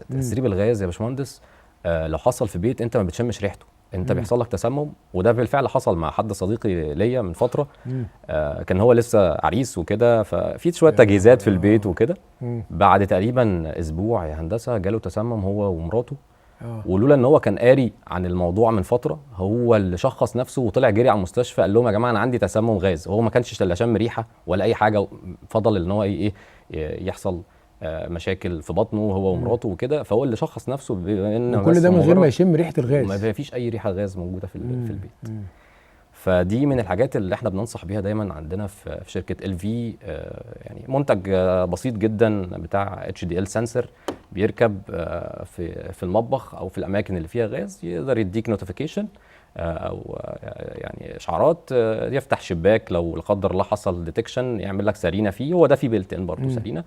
الغاز. تسريب الغاز يا باشمهندس لو حصل في بيت انت ما بتشمش ريحته، انت بيحصل لك تسمم. وده بالفعل حصل مع حد صديقي ليا من فتره. كان هو لسه عريس وكده، ففي شويه تجهيزات في البيت وكده. بعد تقريبا اسبوع يا هندسه جاله تسمم هو ومراته. ولولا ان هو كان قاري عن الموضوع من فتره، هو اللي شخص نفسه وطلع جري على المستشفى قال لهم يا جماعه انا عندي تسمم غاز. هو ما كانش لا شم ريحه ولا اي حاجه، فضل ان هو ايه يحصل مشاكل في بطنه هو ومراته وكده. فهو اللي شخص نفسه بان وكل ده من غير ما يشم ريحه الغاز، ما فيش اي ريحه غاز موجوده في البيت. فدي من الحاجات اللي احنا بننصح بيها دايما عندنا في شركه LV. يعني منتج بسيط جدا بتاع HDL سنسور بيركب في المطبخ او في الاماكن اللي فيها غاز، يقدر يديك نوتيفيكيشن او يعني اشعارات، يفتح شباك لو لا قدر الله حصل ديتكشن، يعمل لك سرينه فيه. هو ده فيه بيلت ان برضه سرينه.